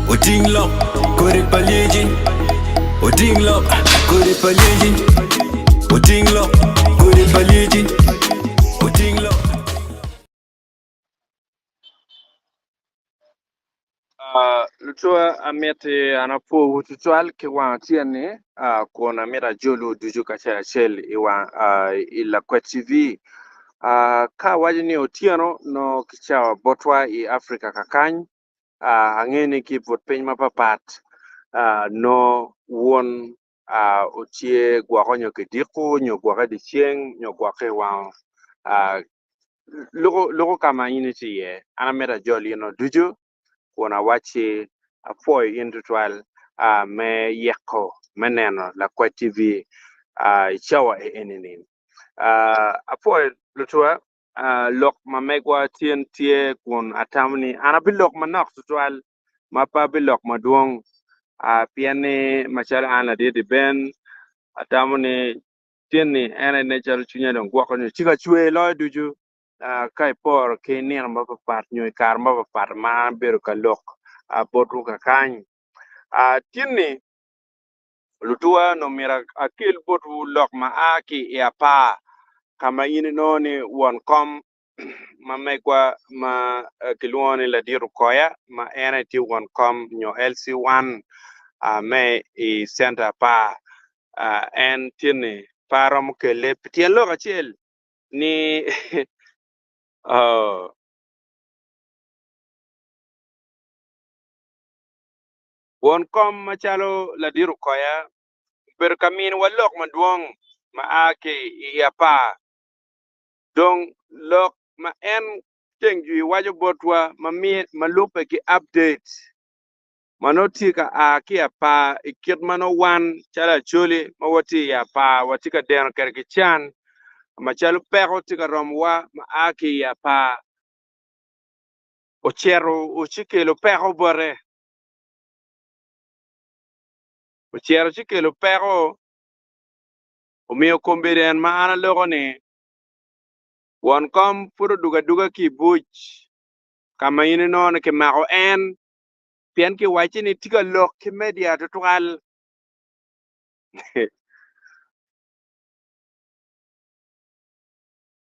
Utinglo, kore palijin. Utinglo, kore palijin. Utinglo, kore palijin. Utinglo. Lutua amete anapo ututual ke wa tiane kona mera jolo duju kacha shell iwa ila kwa TV ka wajini otiano no kichawa botwa i Africa kakany angene ki vot piny mapapat no won otie gwakonyo ke diku nyo gwaka di chieng nyo gwake wa lugo kama initi ye anamera joli no duju kona wachi afoy industrial me yeko meneno la kwa TV chawa eninin afoy lutua lok mamegwa tien tie kun atamni anabilok manok tutual mapa bilok maduong piane machala ana de ben atamni tieni ene natural chunya don gwako ni chika chwe lo duju kai por ke ner mapapat nyoy kar mapapat ma beru ka lok botu ka kany tieni lutua no mira akil botu lok ma aki ya pa kama yini noni won kom ma megwa ma kilwoni la diru koya ma ene ti won kom nyo LC1 me I center pa en tieni parom ke le tien lo kachel ni won kom machalo la diru koya ber kamin walok maduong ma ake ya pa dong lok ma en tengi wajo botwa ma mi malupe ki update manotika ki ya pa ikit mano wan chala chuli ma wati ya pa watika den kerki chan machalo pero tika romwa ma aki ya pa ochero uchikelo pero bore ochero chikelo pero omiyo komberen ma ana logo ni won kom puro duga ki buch kama yini non ke mako en pian ki wachi ni tika lok ki media tutual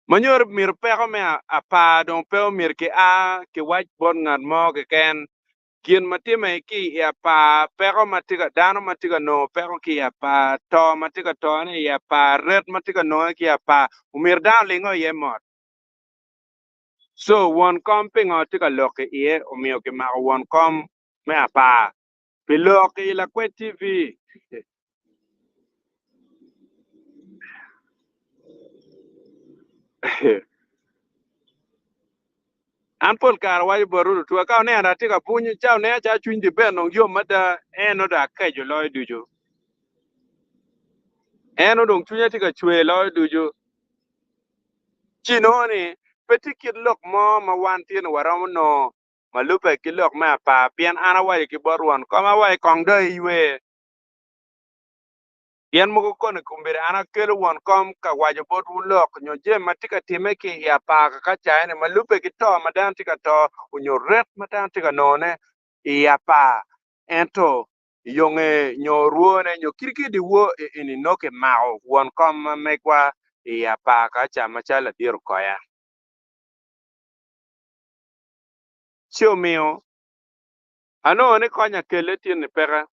manyor mir pero me apa don pero mir ke ke wach bon ngat mo ke ken kien matime ki ya pa pero matika dano matika no pero ki ya pa to matika to ni ya pa red matika no ki ya pa umir down lingo ye mot so one comping o tika loke ye umiyo ki ma one com me apa piloke la kwe TV Ampol kar waj boru tu ka ne ana tika punyu chao ne cha chuin di ben no yo mada eno da kejo loy duju eno dong chunya tika chwe loy duju chinoni peti kid lok mo ma wan tien waram no malupe ki lok ma pa pian ana waj ki boruan koma waj kong do iwe pian mo ko ne kumbere ana kelo won kom ka waj boru lok nyo je matika time ki ya pa ka cha ne malupe ki to madan tika to unyo ret madan tika no ne ya pa ento yonge nyo ruone nyo kirki di wo ini noke mao won kom mekwa ya pa ka cha machala dir koya Sio mio, ano ne konya kele tin pera.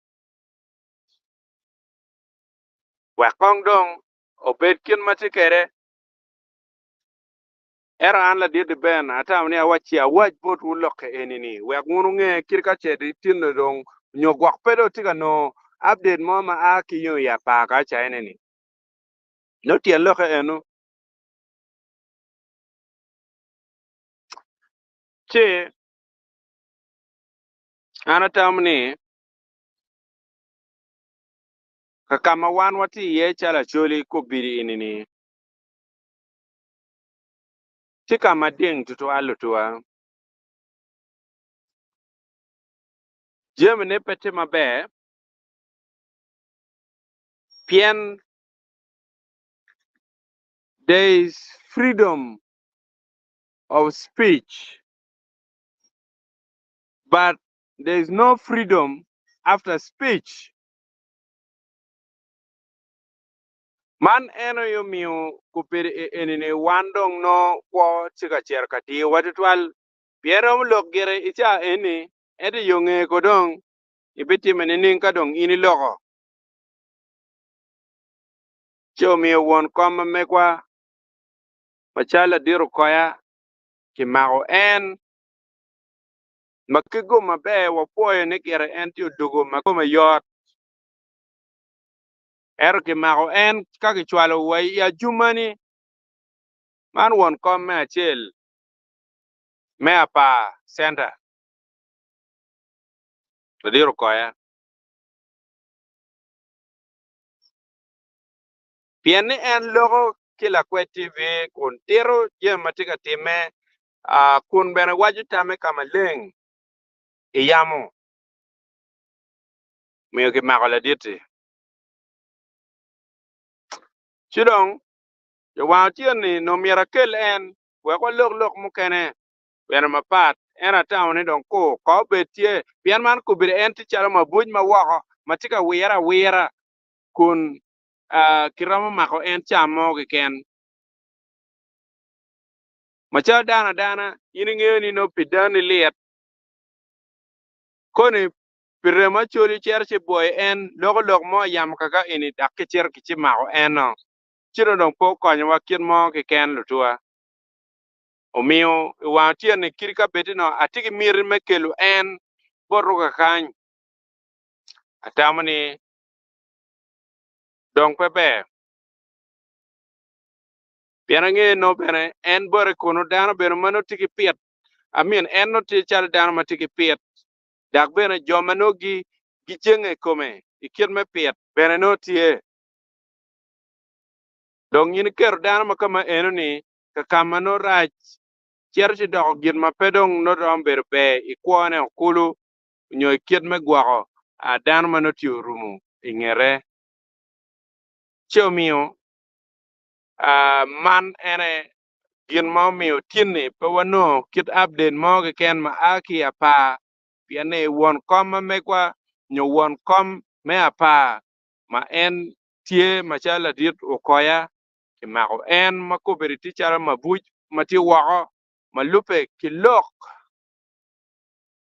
Wa kong dong, obed kin matikere. Era an la di ben, atam ni awachi awaj bot uloke enini. Wa ngunu nge kirka chedi tin dong, nyo gwak pedo tika no update mo ma aki yo ya pa ka cha enini. No tien loke enu. Che, anatam ni, kakama wan wati ye chala choli kubiri inini. Chika mading tutu alutua. Jem ne pete mabe, pien there is freedom of speech, but there is no freedom after speech. Man eno yo miu kupir enini wandong no kwa chika cherka ti watutwal pierom lok gere icha eni edi yonge kodong ibiti meninin kadong ini loko cho miu won koma mekwa machala diru koya ki mago en makigo mabe wapoyo ne gere en ti udugo makoma yot ero ki mago en kaki chwalo wai ya jumani man won kom me achel me apa center diru koya pieni en logo kila kwe TV kun tiro je matika time kun bene waju tame kama leng iyamu miyo ki makola diti chidong yo wantien ni no mirakel en weko lok mukene bene mapat ena tauni don ko betie pien man kubire en ti chalo mabuj ma wako matika wira kun kiramo mako en chamo ken macha dana yini ng'eyo ni no pidani liet koni pirema choli cherche boy en lok mo yam kaka ini dakke cher kichi mako eno chiro don po konyo wa kien mo ke ken lutua omiyo wa tie ne kirika betino atigi mir mekelu en boruga kany atamani don pepe pianange no bene en bore kono dano beno mano tigi piet amin en no ti chal dano ma tigi piet dak bene joma no gi chenge kome ikir me piet bene no tie dong yin ker dano ma kama eno ni ka kama no rach cherchi dok gin ma pedong no dom berbe ikwane okulu nyo ikir me gwako a dano ma no ti rumu ingere chomio man ene gin ma miyo tinni pe wano kit update mo ke ken ma aki apa piane won kom ma mekwa nyo won kom me apa ma en tie ma chala dit okoya ki mako en ma ko beriti chala ma buj ma ti wako ma lupe ki lok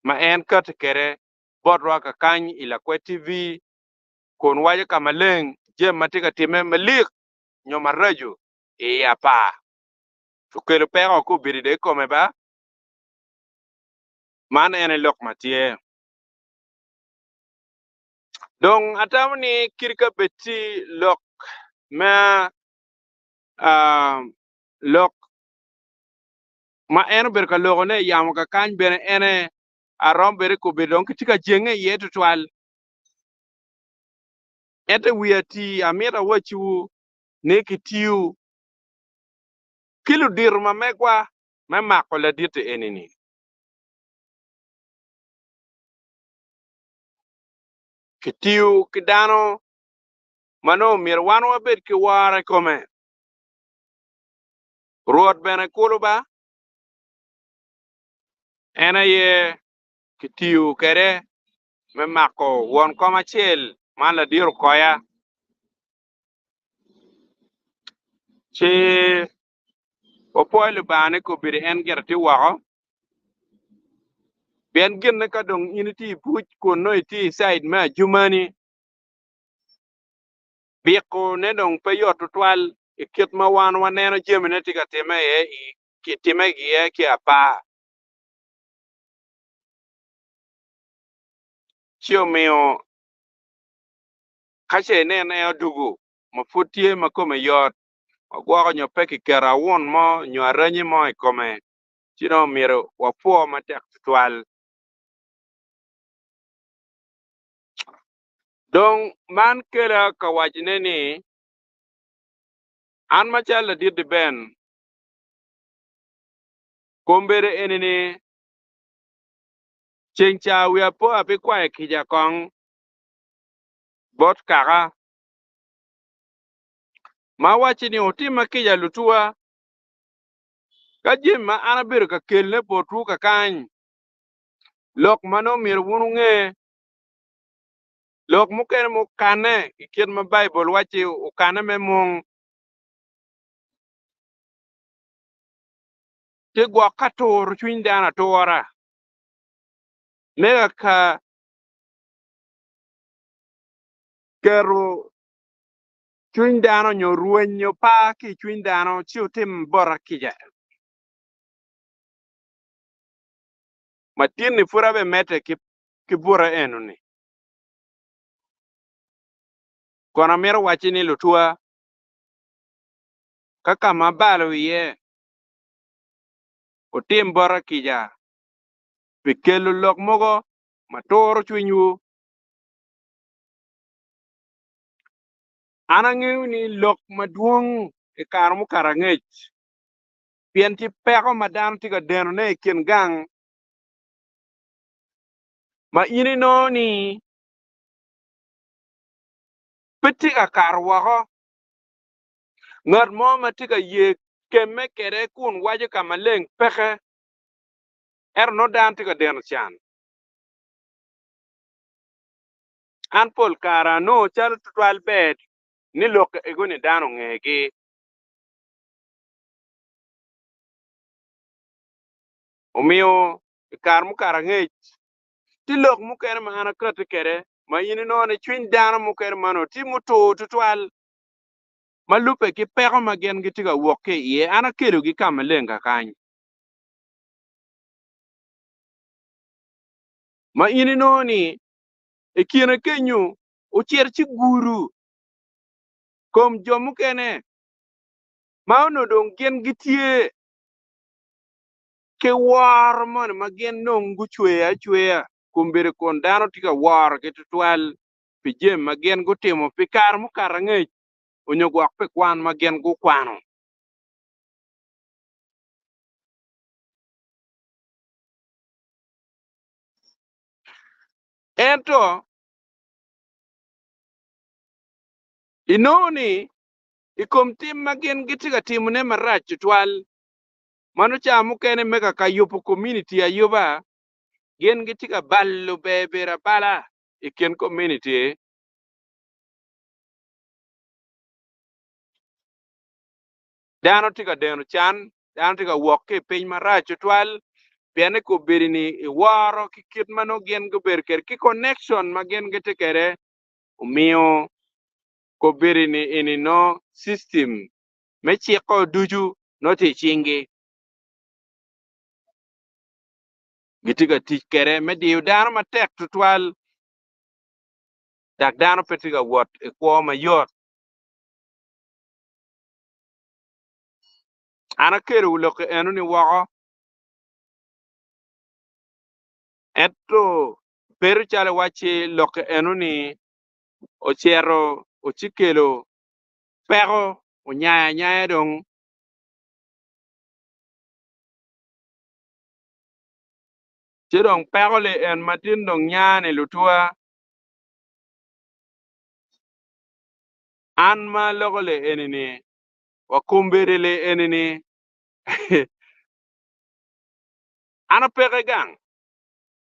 ma en kat kere bodwa ka kany ila kwe TV kon waje kama leng je matika time malik nyo maraju e apa tukelo pero ko biride kome ba man ene lok matie dong atamni kirka beti lok ma lok ma ene berka logo ne yam ka kany bene ene arom bere ko be dong kitika jenge yetu twal ete wiati amira wachu ne kitiu kilu dir ma megwa ma makola dite enini kitiu kidano mano mirwan wa bet ki ware kome ruot bene kuluba ena ye kitiu kere me mako won koma chel man la dir koya che opoile bane ko bir en gerti wako ben gin ka dong initi puch ko no iti side ma jumani biko ne dong pe yot twal ikit ma wan waneno jemene tika time ye ki time ye ki apa chio mio kache ne ne odugu mafutie makome yot gwako nyo peki kera won mo nyo aranyi mo ikome chino miro wapuo matek twal dong man kela kawajine ni an machala dirdi ben kombere enini chencha wiapo api kwa kija kong bot kaka ma wachini otima kija lutua kajim ma anabiru ka kelne potu ka kany lok mano mir wununge lok muken mukane ikien ma Bible wachi ukane me mung ti gwa katur chwiny dana tora nega ka kero chwiny dano nyo rueny nyo pa ki chwiny dano chi utim bora kija matin ni fura be mete ki bura enu ni kona mero wachi ni lutua kaka mabalo ye utim bora kija pikelu lok mogo matoro chwinyu anang'eyo ni lok maduong' e kar mukara ng'ech pien ti peko madano tiga deno ne kien gang ma ini no ni pitiga kar wako ng'at mo matiga ye keme kere kun waje kama leng peke no dan tiga deno chan an pol kara no chal tutwal bed ni lok ego ni dano ng'egi umiyo kar mukara ng'ech ti lok mukere ma ana kati kere ma ini no ni chwiny dano mukere mano ti muto tutwal malupe ki peko ma gen gi tiga wuok ke iye ana kelo gi kama lenga kany ma ini no ni e kiene kenyu uchier chi guru kom jomu kene ma ono dong gen gitie ke war mon ma gen nongu chweya kumbere kon dano tiga war ke tutwal pijem ma gen gutimo pikar mukara ng'ech onyo gwak pe kwan ma gen gu kwano ento inoni ikom tim ma gen gitiga timune marach tutwal mano chamu kene meka kayupo community ayuba gen gitiga ballo bebera bala iken community dano tiga deno chan dano tiga woke piny marach tutwal piene ko berini iwaro kikit mano gen go ber ker ki connection ma gen gete kere umiyo ko berini ini no system me chiko duju no ti chingi gitiga tich kere me diu dano matek tutwal dak dano petiga wot ikwo mayot ana kero ulok enu ni wako eto peru chale wachi lok enu ni ochero ochikelo peko unyaya dong chidong peko le en matin dong nyane lutua an ma loko le enini wakumbere le enini ana peke gang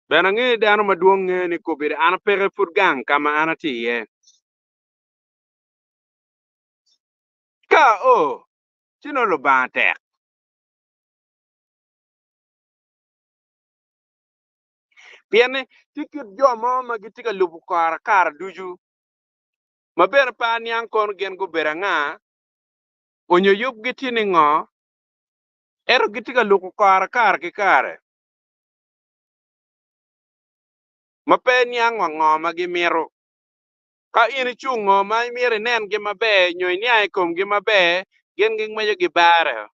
bena ngi dano maduong nge ni kubire ana peke fut gang kama ana tiye ka chino lo bante piene tikit jo mo magitika lupu kara duju maber pa niang kon gen go beranga onyo yup gitini ngo ero gitika luku kar ki kare mape niang ngo ma gimiro ka ini chungo ma imire nen gi mabe nyoy ni ai kom gi mabe gen gi mayo gi bare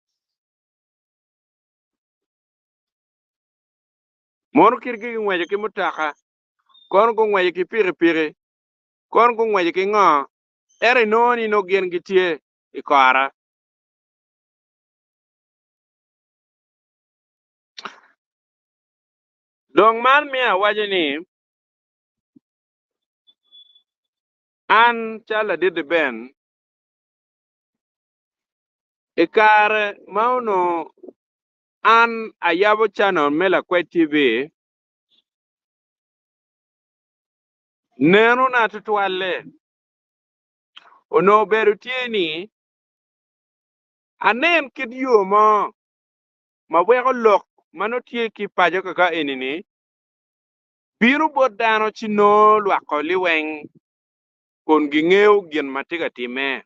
mon kirgi ngweje ki mutaka kon go ngweje ki piri kon go ngweje ki ngo ere noni no gen gitie ikara dong man mia waje ni an chala did ben ikare mauno an ayabo channel mela kwe TV neno na tutwalle ono beru tieni anen kid yo ma weko lok mano tie ki pajo kaka enini biro bot dano chino lwako liweng kon ging'eyo gin matiga time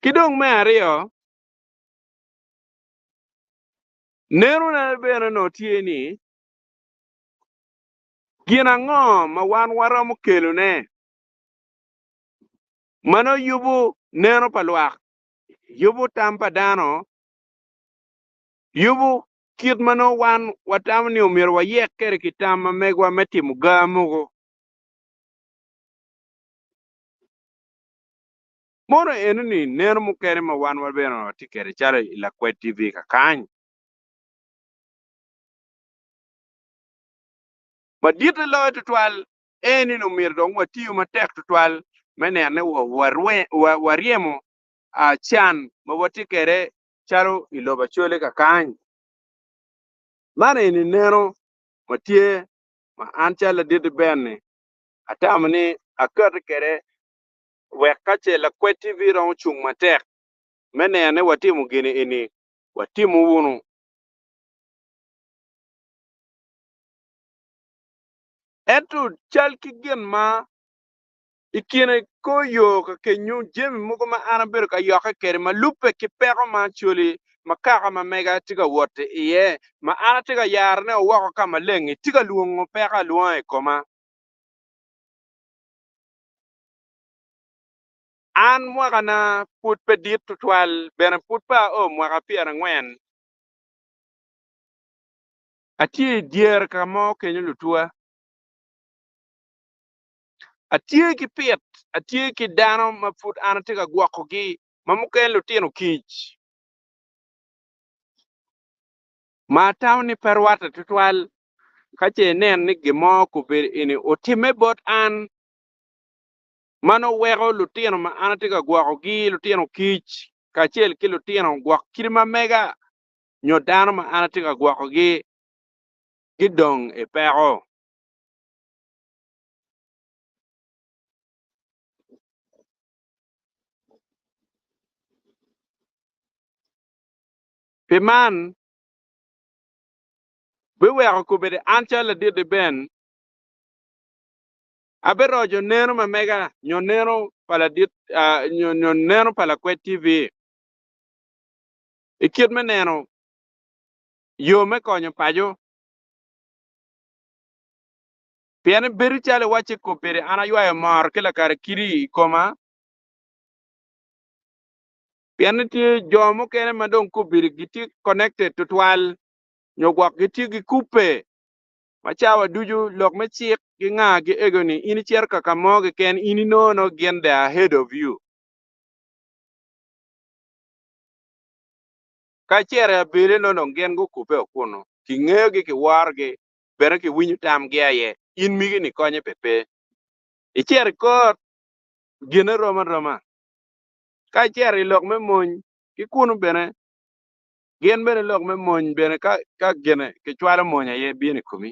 kidong me ariyo neno na beno no tieni gin ang'o ma wan waromo kelone mano yubu neno pa lwak yubu tam pa dano yubu kit mano wan watam ni omir wayek kere kitam ma megwa metimo gamugo mono enini neno mukere ma wan wabeno tikere charo ila kwe TV kakany ma diete lo tutwal eni no mir dong watiyo matek tutwal menene wariemo chan ma watikere charo iloba chole kakany mane eni neno matie ma an chala diete benne atamni akat kere wek kache la kwe TV rong chung matek menene watimo gini eni watimo wunu etu chal ki gen ma ikine ko yo ka kenyu jemi mugo ma anabero ka yoka kere ma lupe ki peko ma chuli ma kaka ma mega tiga wote iye ma ana tiga yarne wako kama lengi tiga luongo peka luongo koma an mwaka na put pe dit tutwal bena put pa o mwaka piera ngwen atie dier ka mo kenyu lutua atie ki piet atie ki dano ma put ana tiga gwako gi ma muken lutino kich ma tawni perwata tutwal kache nen ni gimo kubir ini otime bot an mano weko lutino ma ana tiga gwako gi lutino kich kachel ki lutino gwak kiri ma mega nyo dano ma ana tiga gwako gi gidong e peko piman bi weko kubir an chala didi ben aberojo neno ma mega nyo neno pala dit nyo neno pala kwe TV ikit me neno yo me konyo pajo piene beri chale wache kopere ana ywayo mar kila kare kiri koma piene tie jomo kene madong kubiri giti connected to twal nyogwak giti gi kupe machawa duju lok me chik gi nga gi egoni ini cher kaka moge ken ini no gen the ahead of you ka chere abire no gen go kupe okuno ki ng'eyo gi ki wargi bere ki winyu tam gi aye in migi ni konye pepe icher kot gine roma ka chere lok me mony ki kunu bene gen bene lok me mony bene ka gene ki chwalo monya ye bine kumi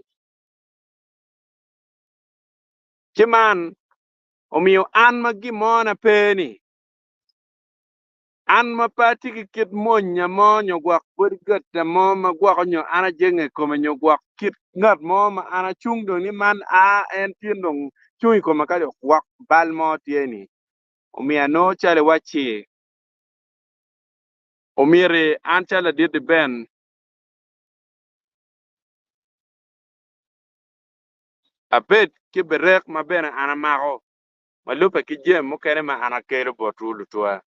chiman omiyo an ma gimona peni an ma pati ki kit monya mo nyogwak burgat mo ma gwak nyo ana jenge kome nyogwak kit ngat mo ma ana chung dong ni man en tin dong chung kome ka gwak bal mo tieni omiya no chale wachi omire an chala didi ben abet ki berek ma bene ana mako malupe ki jem mukene ma ana kero botulu tuwa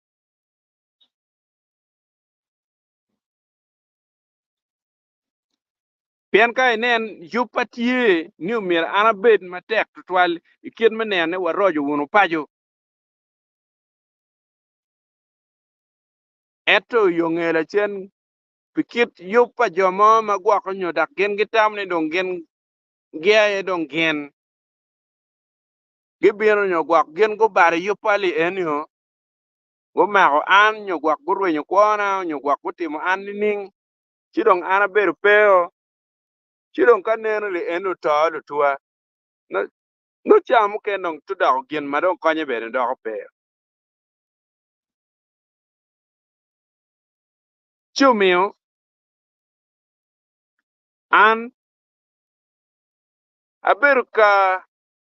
pien ka inen yupatie ni umir ana bet matek tutwal ikit menene warojo wunu pajo eto yongela chen pikit yupa jomo magwako nyodak gen gitam ni dong gen giaye dong gen gibiro nyogwak gen go bari yupali enyo go mako an nyogwak go rwenyo kwona nyogwak go timo an ning chidong ana beru peo chidong ka neno li eno to lutua no chamu ke nong tu da gin ma don konye be do pe chumio an aberuka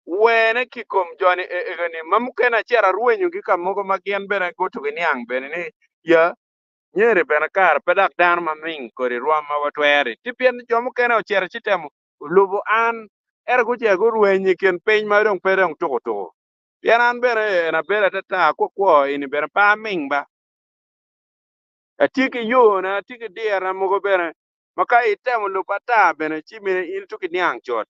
wene kikom joni egani mamukena chera ruwenyu gi kamogo magien bene goto giniang bene ni ya nyere bene kar pedak dan maming kori ruam ma watweri tipien jomu kena ochera chitemo lubu an er guche go ruwenyi ken piny ma dong pedong toko yan an bene na bere tata ko ini bene pa ming ba atiki yo na atiki dia na mogo bene maka itemo lupata bene chimine in tuki niang chot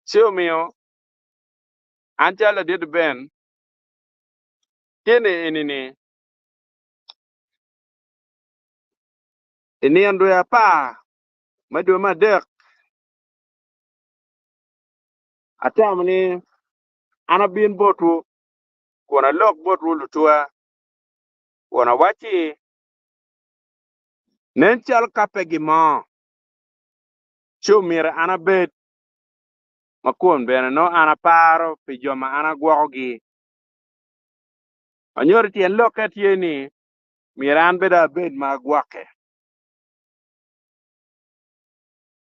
sio mio Anjala did ben tiene ini ando ya pa madu ma dek atamni ana bin botu kona lok botu lutua kona wachi nen chal kape gimo chumira ana bet makon bene no ana paro pi joma ana gwogi anyor tien loket yeni miran beda bet ma gwake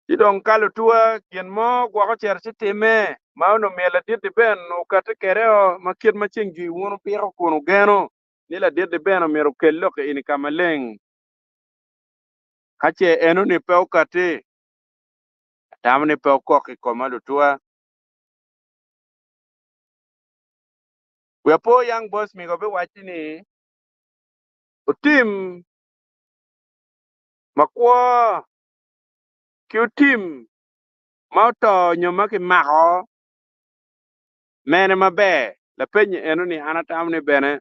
tidong kalu tua kien mo gwako cher chitime mauno mela dit ben no kata kereo makir machingi wono piro kono geno nila dit ben mero kello ke ini kamaleng kache eno ni pe okate tamni pe okoki komalu tua wepo young boss mi gobe wachini utim makwo ki utim mauto nyomaki mako mene mabe la penye eno ni anatamni bene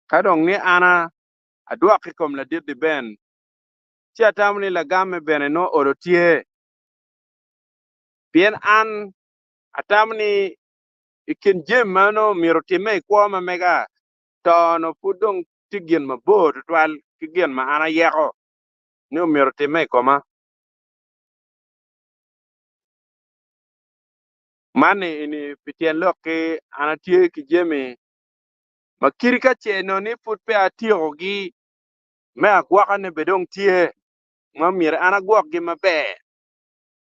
kadong ni ana adwaki kom la dit ben chi atamni la game bene no orotie pien an atamni ikin jem mano miro time kwa ma mega to no pudong tigien mabor twal kigien ma ana yeko ni miro time koma mane ini pitien loke ana tie ki jeme makiri ka che no ni put pe atio gi me agwaka ne bedong tie ma mir ana gwak gi mabe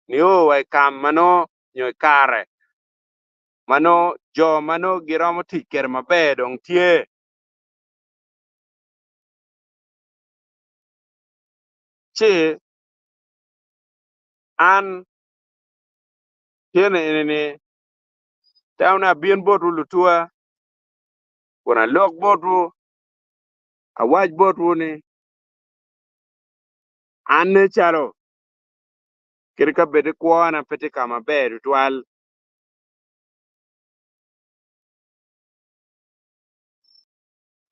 ni o wai kam mano nyo kare mano jo mano giromo tiker mabe dong tie che an tiene ini tauna bien botu lutua kuna lok botu awaj botu ni anne charo kirka bede kwana pete kama be twal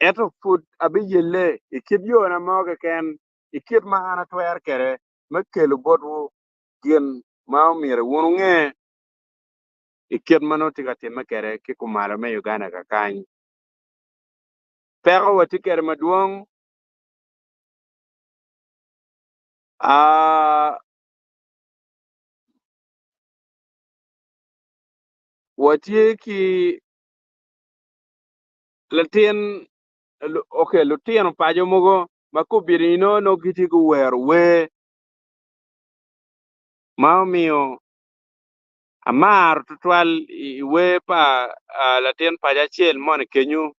eto food abi yelle ikid yo na moga ken ikid ma ana twer kere makelu botu gien ma mire wonu nge ikid mano tiga time kere ki kumara me Uganda ka kany pero wati kere maduong a wati ki latin okay lutien pajo mogo makubirino no kiti ku wer we ma miyo amar tutwal we pa latin paja chiel mon kenyu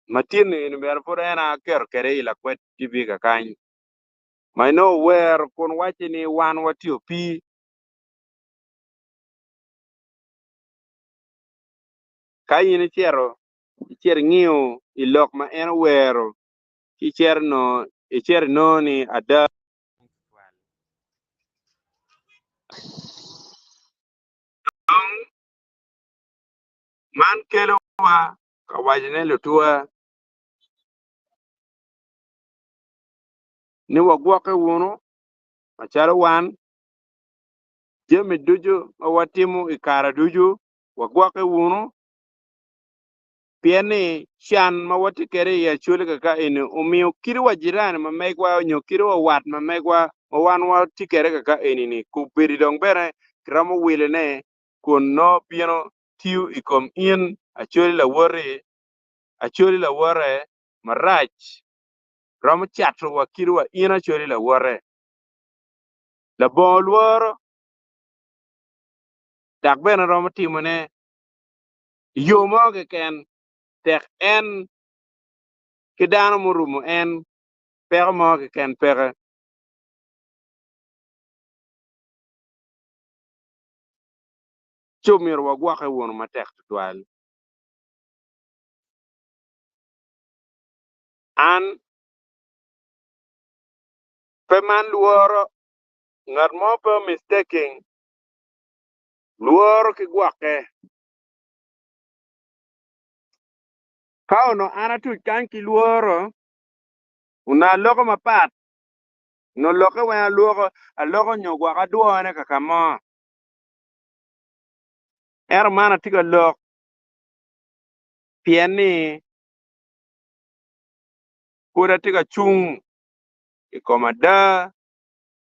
matin in ber purena ker kere ila kwet tibi ka kany mai no wer kun wachi ni wan watio pi kayin chero chier ng'iyo ilok ma en wero chier no ichier no ni ada man kelo wa ka wajine lutua ni wagwake wuno machalo wan jemi duju ma watimu ikara duju wagwake wuno pieni chan ma wati kere ya chuli kaka ini umiyo kirwa jirani ma megwa nyo kirwa wat ma megwa ma wan wati kere kaka ini ni kubiri dong bere kramo wile ne kun no pieno tiu ikom in acholi la wore marach kramo chatro wa kirwa in acholi la wore la bon luoro dak bene romo timone yo mo ke ken tek en kidano murumo en pere mo ke ken pere chumir wa gwake wono matek tutwal an pe man luoro ngat mo pe mistaking luoro ki gwake kauno ana tu kan ki luoro una loko mapat no loko wa loko nyo gwaka duone kaka mo er mana tiga lok pieni kuda tiga chung ikomada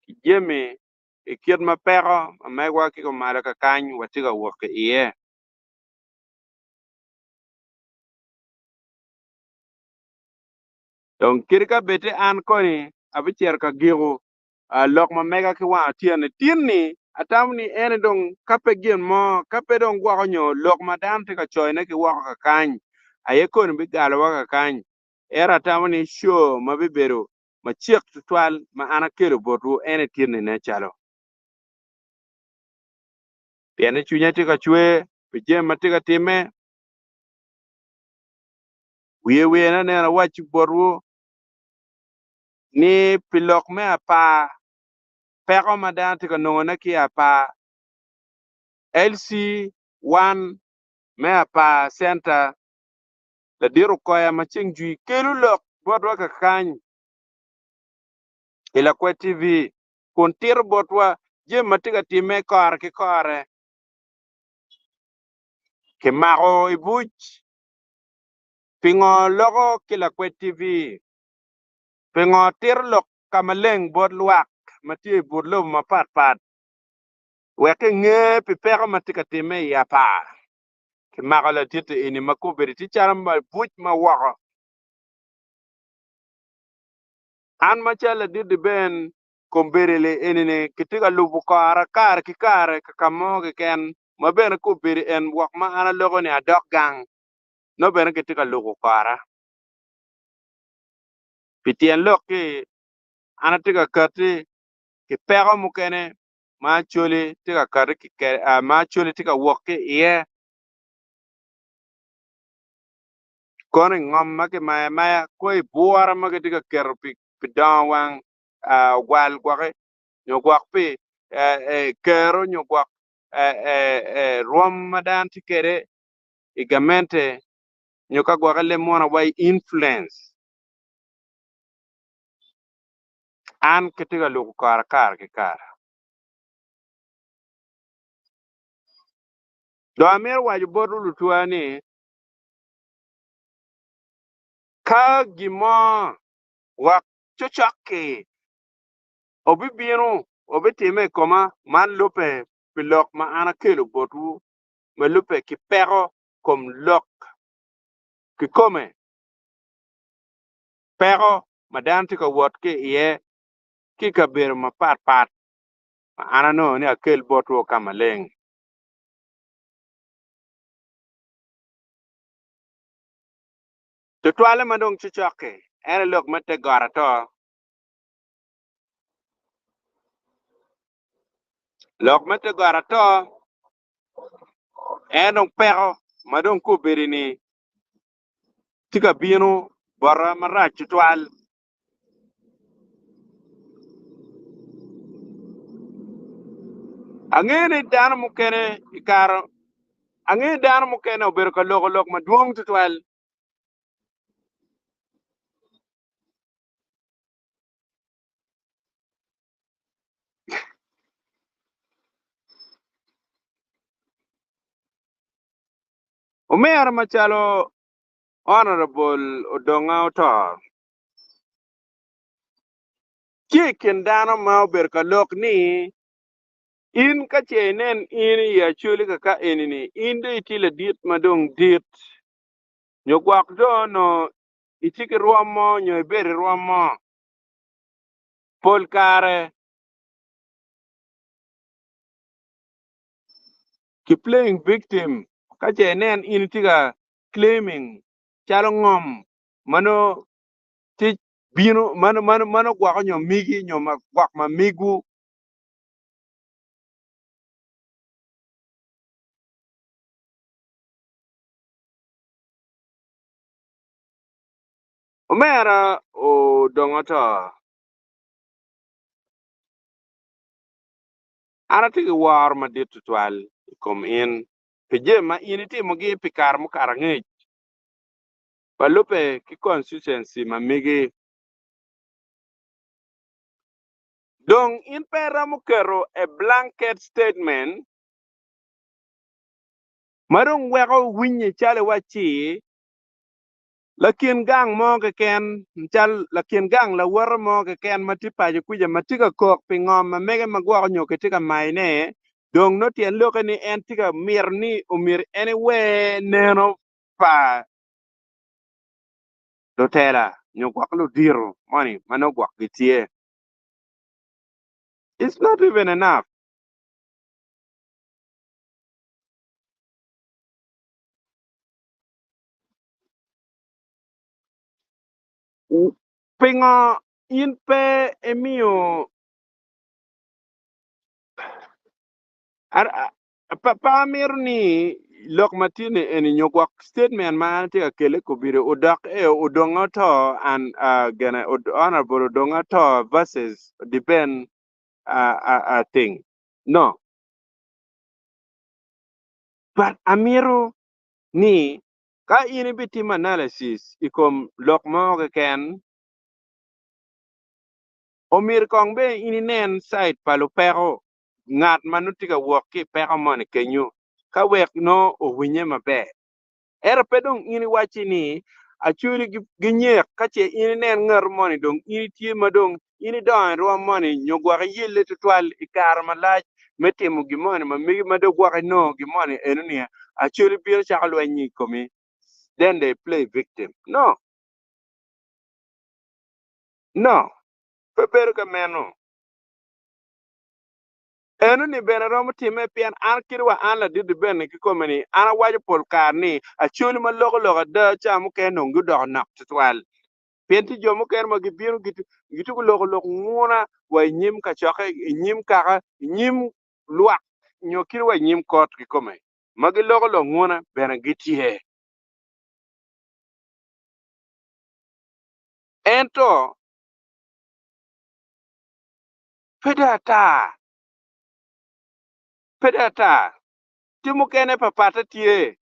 kijemi ikiet mapeko amegwa kiko mara kakany watiga woke iye don kirika bete an koni abicher ka gigo lok ma mega ki wa tiene tinni atamni ene don kape gien mo kape don gwa nyo lok ma dan te ka choyne ki wa ka kany aye kon bi galo wa ka kany era tamni show ma bibero ma chik tutwal ma ana kero bodu ene tinni ne chalo piene chunya te ka chwe pije ma te ka time wiye na ne wachi bodu ni pilok me apa peko ma dan te ka nongona ki apa LC1 me apa center la diru koya maching jui kelu lok bodwa ka kany ila kwa TV kun tir bodwa je matiga time kor ki kore ki mago ibuch pingo logo kila kwa TV pingo tir lok kamaleng bod luak mati bodlo mapat pat weke nge pipero matiga time ya pa ki mago la tite ini makubiri ti charamba buch ma wako an machala dirdi ben komberele enene kitiga lubu kara kar ki kare kakamo ke ken ma ben ko beri en wak ma ana logo ni adok gang no ben kitiga lubu kara pitien lok ki ana tiga kati ki pego mukene ma choli tiga kati ki ma choli tiga wak ki iye koni ngom ma ki maya koi buara ma ki tiga ker pi don wang gwal gwake nyo gwak pi kero nyo gwak ruom madan ti kere igamente nyo ka gwak le mona wai influence an kitiga luku kar ki kar do amer waju bodu lutuani ka gimo wak chochoki obi binu obi time koma man lupe pilok ma ana kelo bodu ma lupe ki pero kom lok ki kome pero madan ti ka wot ki iye ki ka ber ma pat ma ana no ni akel bodu kama leng to twale madong chochoki ene lok mate gara to lok mate gara to enong pero madong ko berini tika binu bara marach twal angene dan mukene ikaro angene dan mukene ober ko lok maduong twal umer machalo Honorable Odonga Otor. Chicken dano ma berka lok ni in ka chenen in ya chuli ka enini in de itile dit madong dit nyogwak do no itiki ruamo nyo iberi ruamo pol kare ki playing victim ka chenen in tiga claiming chalo ngom mano ti bino mano gwak nyo migi nyo ma gwak ma migu omera o dongota ana tigi war ma dit twal kom in pije ma in ti mo gi pikar mo karange palupe ki consistency ma migi dong in pera mo kero a blanket statement marung wego winyi chale wachi lakin gang mo ke ken chal lakin gang la war mo ke ken matipa je kuja matika kok pingom ma mege magwa nyo ke tika maine dong no tien loke ni en tika mir ni umir anyway neno pa do tela nyo kwa lu diro money mano kwa kitie it's not even enough pingo in pe emio Pamir ni lok matine eni nyogwak statement ma te akele ko bire odak e odonga to and gana honorable odonga to versus depend thing no but Amiru ni ka ini bitim analysis ikom lok mo ke ken omir kong be ini nen side palo pero ngat manutika woki pero mon kenyu ka wek no o winye mabe era pedong ini wachi ni achuri ginye kache ini nen ngar moni dong ini tie madong ini don ro moni nyogwa yille tutwal ikar malaj metemu gimoni ma mi mado gwa no gimoni enuni achuri bir chakalo nyi komi then they play victim no peperu ka meno enuni bena rom time pian an kirwa an la didi ben ki komeni ana waje pol karni achuri ma logo da chamu ke no ngudo nak tutwal penti jomo ker ma gibiru gitu ko loko nguna wa nyim ka choke nyim ka nyim luak nyokir wa nyim kot ki kome magi loko nguna bena gitie ento pedata timu kene papata tie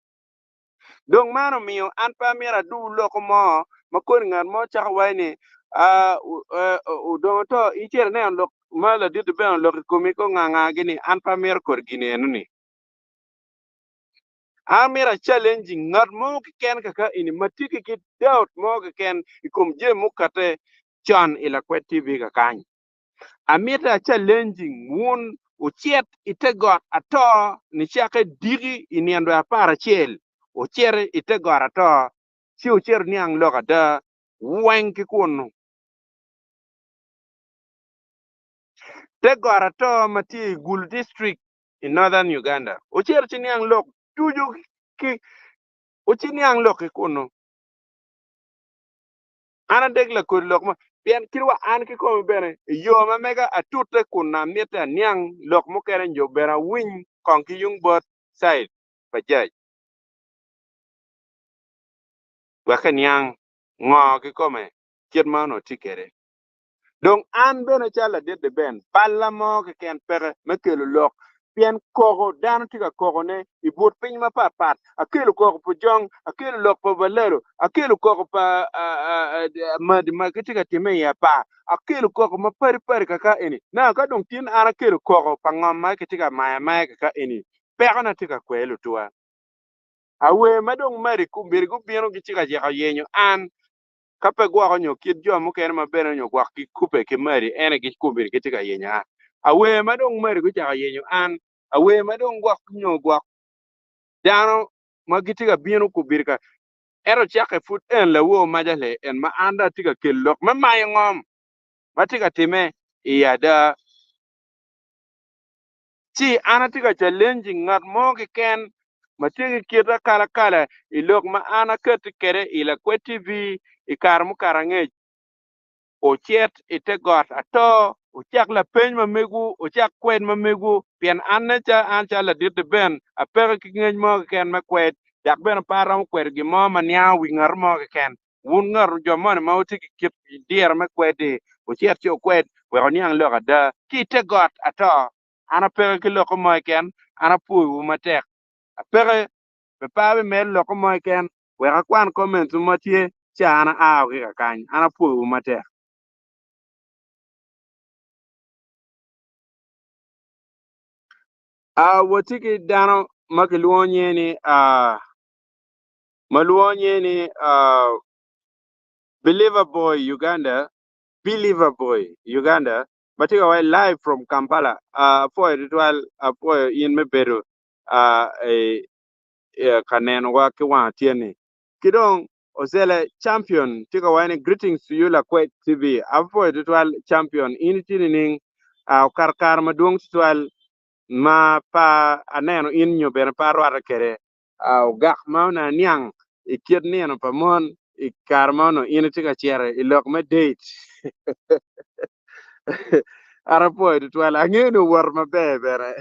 dong mano miyo an pa mira du loko mo makon ngan mo chaka wayni u don to icher ne lok mala dit ben lok komiko nganga gini an pa mir kor gini enuni Amira challenging not mo ken kaka ini matiki ki doubt mo ken ikum je mukate chan ila kwet TV kakany. Amira challenging won uchiet ite got ato ni chake digi iniendo apara chel. Uchier ite got ato si uchier niang loka da wenki kunu. Te got ato mati Gul district in northern Uganda. Uchier chiniang lok tuju ki uchiniang lok kunu. Ana degla ko lok ma pian kirwa an ki ko bene yo ma mega atute kunna mieta niang lok mo keren jo bera win kon ki yung bot side bajaj wa ka niang ngo ki ko me kiet ma no tikere donc an bene chala de ben palla mo ke ken pere me ke lok pian kogo dan tika kogo ne i bot pin ma pat akelu kogo po jong akelu lok po valero akelu kogo pa ma kitika time ya pa akelu kogo ma pari kaka eni na ka dong tin ara kelu kogo pa ngam ma kitika ma kaka eni pera na tika kwelu tuwa awe madong mari kumbir gu bino gichika jeka yenyo an kape gwa nyo kid jo mo ken mabere nyo gwa ki kupe ki mari ene gi kumbir gichika yenyo an awe madong mari gu jeka yenyo an awe madong gwa nyo gwa dano magitika bino kumbir ka ero chake fut en lewo majale en ma anda tika kelok ma mayngom matika time iyada chi ana tika challenging ngat mo ki ken matiki kita kala kala ilok ma ana ket kere ila kwe TV ikar mu karange o chet ite got ato o chak la pen ma megu o chak kwen ma megu pien an cha la dit ben a per ki ngej mo ken ma kwet yak ben para mo kwet gi mo ma nya wi ngar mo ken wun ngar jo mo ma o tiki kit dier ma kwet o chet cho kwet we on yang lo da ki te got ato ana per ki lo ko mo ken ana pu ma tek a per be pa be mer lo ko mo ken we ka kwan comment mo tie cha ana a ki ka kan ana pu ma tek wotiki dano makiluonye ni maluonye ni believer boy Uganda matika wa live from Kampala for ritual for in mebedo e kanen wa kiwa tieni kidong Ozele champion tika wa ni greetings to you la kwet TV for ritual champion in tinining karkar maduong ritual ma pa aneno in nyo bene pa rwata kere au gak ma na niang ikiet neno pa mon ikar mono in tika chere ilok me date ara po itu twala angeno war mabe bere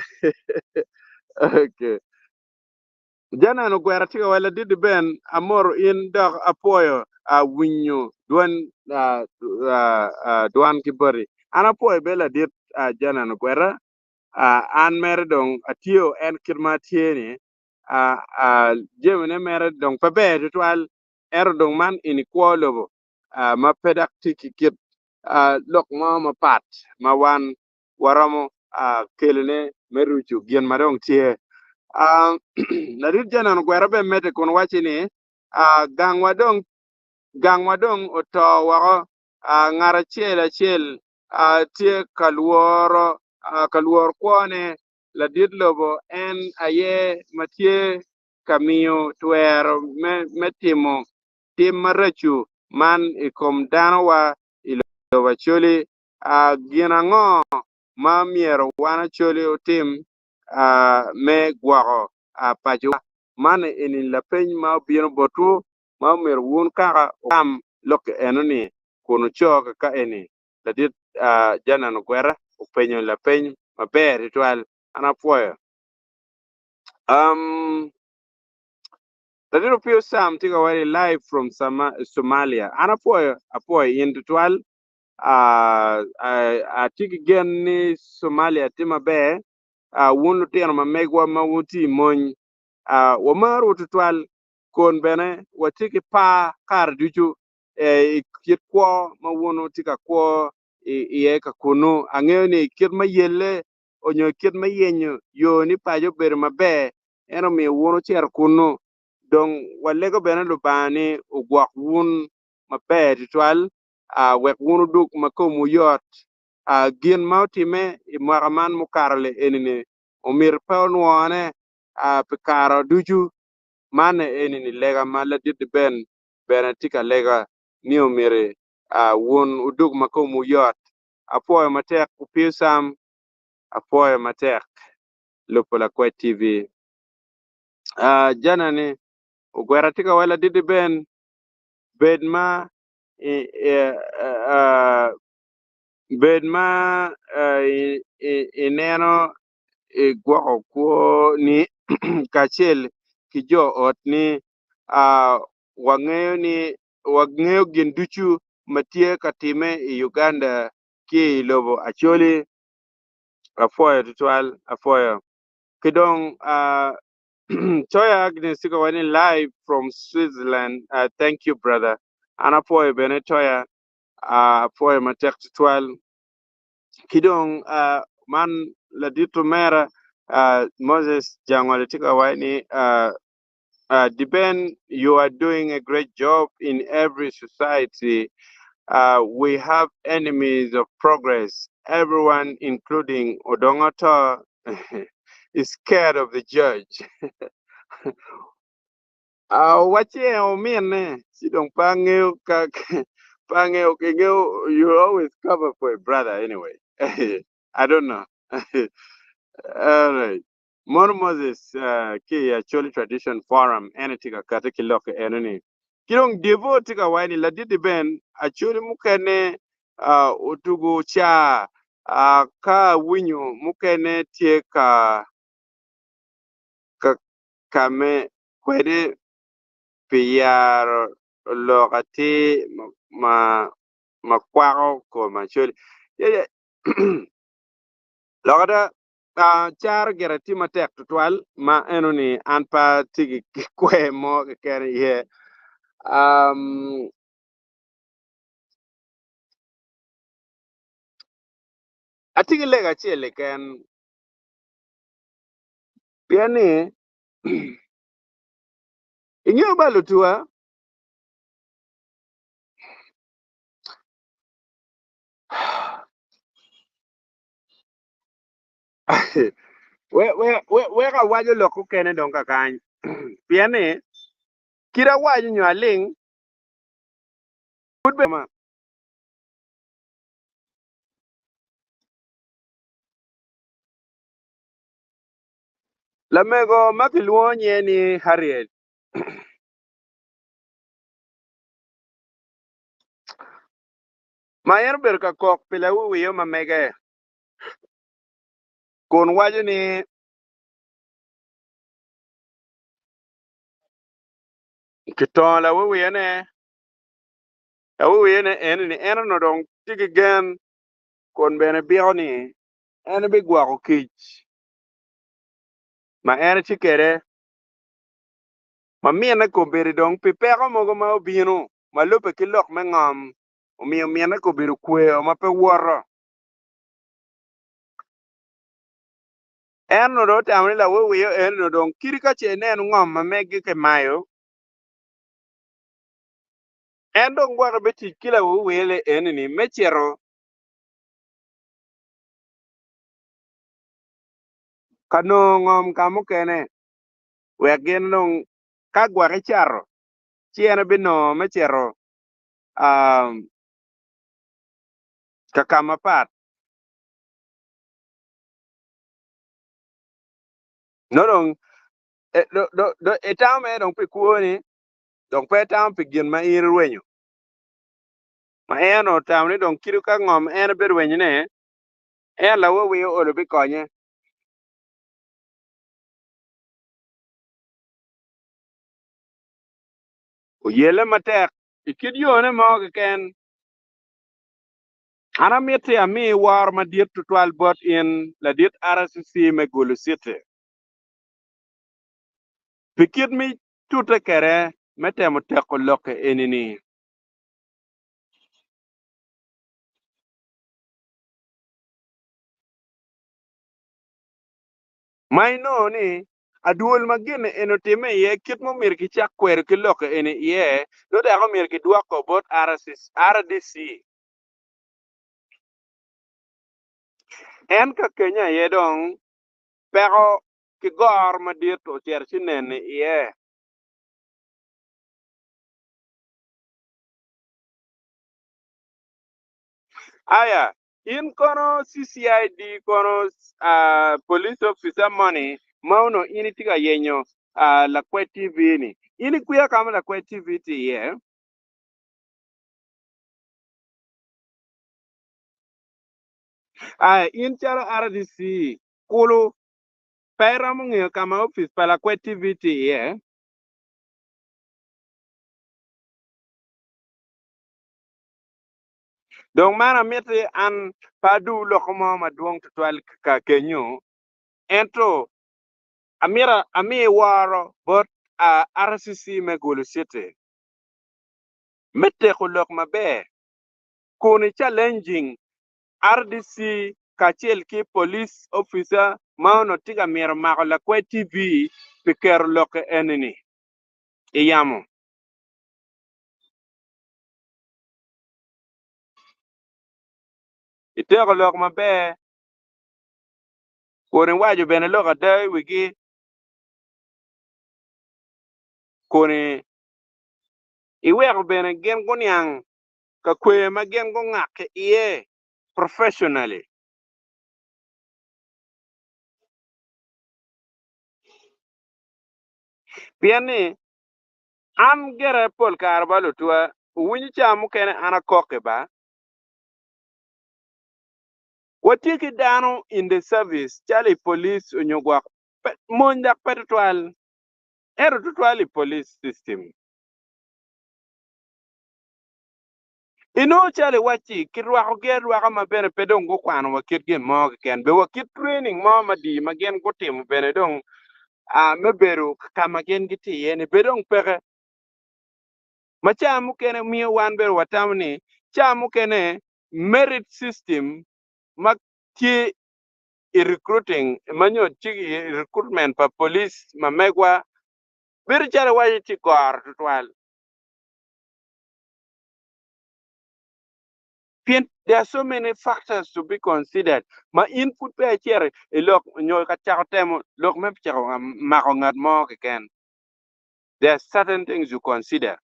okay jana no gwera tika wala didi ben amor in dog apoyo a winyo duan kibori ana poyo bela dit jana no gwera an mere dong atio en kirma tieni jemene mere dong pabe twal er dong man ini kwolobo ma pedak tiki kit lok ma pat ma wan waramo kelene meruchu gien madong tie na rit janan gwera be mete kon wachini gang wadong oto wako ngara chiel tie kaluor kwane la dit lobo en aye matie kamiyo twero me timo tim marachu man ikom dano wa ilo Acholi gina ngo ma miero wana Acholi utim me gwako pacho man ini la peny ma bino botu ma miero wun kaka kam lok enoni kuno chok ka eni la dit jana no gwera upenyo la peny maber ritual ana puoyo la dit upio sam tika wari live from Somalia ana puoyo apuoyo in ritual tiki gen ni Somalia tima be wun tino ma megwa ma wuti mon wamaru ritual kon bene watiki pa kar duchu kit kwo ma wunu tika kwo iye ka kunu ang'eyo ni kit ma yelle onyo kit ma yenyo yo ni pajo ber mabe eno mi wunu cher kunu dong walego bene lubani ugwak wun mabe ritual wek wunu duk makomu yot gin ma otime imwaka man mukarole enini umir pa nuone pikaro duchu mane enini lega ma dit ben bene tika lega ni umiri wun uduk makomu yot apoyo matek upio sam apoyo matek lupola kwe TV jana ni ugwera tika wala dit ben bed ma bed ma ineno gwako kwo ni kachel ki jo ot ni wang'eyo gin duchu matie katime i Uganda ki lobo Acholi afoyo tutwal afoyo kidong Toya Agnes sika wani live from Switzerland thank you brother ana foyo bene Toya foyo matek tutwal kidong man la dito mera Moses jangwale tika wani Depend, you are doing a great job in every society. We have enemies of progress. Everyone, including Odongata, is scared of the judge. What you mean? You don't pangeo pangeo kengeo. You always cover for a brother anyway. I don't know. All right. More Moses, ki Acholi Tradition Forum, tika kata kiloka enani. Kirong devo tika wani la didi ben, Acholi mukene utugu cha ka winyo mukene tie ka kame kwede piyar lokati ma kwako ko Acholi. Yeah, yeah. Logada char gerati ma tek tutwal ma enoni an pa tigi kwe mo ken ye um atigi lega chele ken piani inyo balutua we ka wajo loko kene donga kany piani kira wajo nyaling putbe ma lamego makiluo nye ni Harriet mayer ber ka kok pila wiyo mamege kun wajo ni kiton la wiyo ne awuyene enni eno no dong tigi gen kon bene bioni en bi gwako kich ma en ci kede ma miene ko beri dong pi peko mogo ma obino ma lope ki lok me ngom omiyo miene ko bero kweo ma pe woro en no do tamni la wiyo en no dong kiri ka che nen ngom ma megi ke mayo en dong gwaro beti kila wile enni mechero kano ngom kamo kene wegen nong ka gware charo chiene bino mechero kakama pat no dong do etam e dong pe kuoni dong pe tam pe gin ma ir wenyo ma eno tam ni dong kiru ka ngom en ber wenyo ne en la we o bi konye o yele matek ikid yo ne mo ken ana miti ami war ma diet tutwal bot in la diet RCC me gulu city pikit mi tuta kere mete mo teko loke enini mai no ni aduol magene enotime ye kit mo mir ki chak kwer ki loke eni ye do da ko mir ki dwako bot RDC en ka Kenya ye dong pero ki gor ma diet to cher chinen ye aya in kono CCID kono police officer money mauno ini tiga yenyo la kwe TV ni ini kuya kama la kwe TV ti ye aya in chara RDC kulu pera mungi kama office pala kwe TV ti ye donc mana meti an padu lokoma maduong tutwal ka kenyo ento amira ami waro bot RCC me gulu city mette ko lok mabe kuni challenging RDC kachel ki police officer mauno tiga miro mako la kwe TV piker lok enini yamo iteko lok mabe korin waju bene lok adai wigi koni iwek bene gen gunyang ka kwe ma gen go ngak iye professionally piani am gere pol karbalo tua winyi chamu kene ana koke ba watiki dano in the service chali police onyogwak monjak petwal ero tutwali police system ino chale wachi kirwako ger waka mabene pedong go kwano wakit gen mo ken be wakit training mo madi magen go timo bene dong meberu kama gen giti yene bedong peke machamu kene miyo wan ber watamni chamu kene merit system mak ti recruiting manyo chi recruitment pa police mamegwa bir chale wachi ti kor tutwal there are so many factors to be considered. Ma input pe chere lok nyo ka chako temo lok me chako mako ngat mo ken. There are certain things you consider.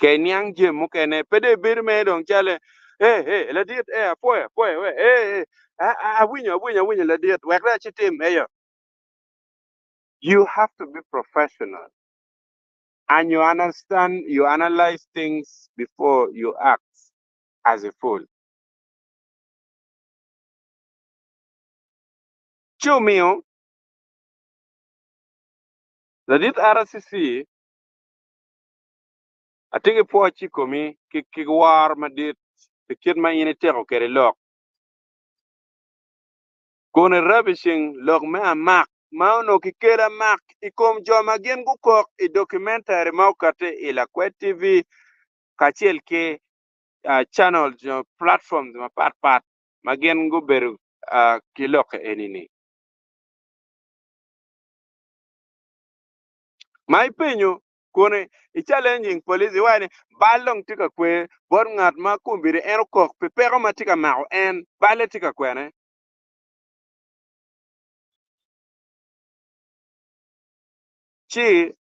Kenyang je mo kene pede bir me dong chale la diet poe we winya la diet wek ra chitim yo. You have to be professional and you understand, you analyze things before you act as a fool. Chumio, the dit RCC, I think a poor chikomi, kikwar madit, the kid my in a tero kere lock. Gonna rubbishing log me a mark, mauno kikera mark, ikom jom again go cock a documentary maukate ila kwe TV, kachiel ke channel platforms ma part, magen go beru kilok enini. My penyo, kone i challenging police wani balong tika kwe bor ngat ma kumbiri eno kok pepero ma tika mao en bale tika kwene chi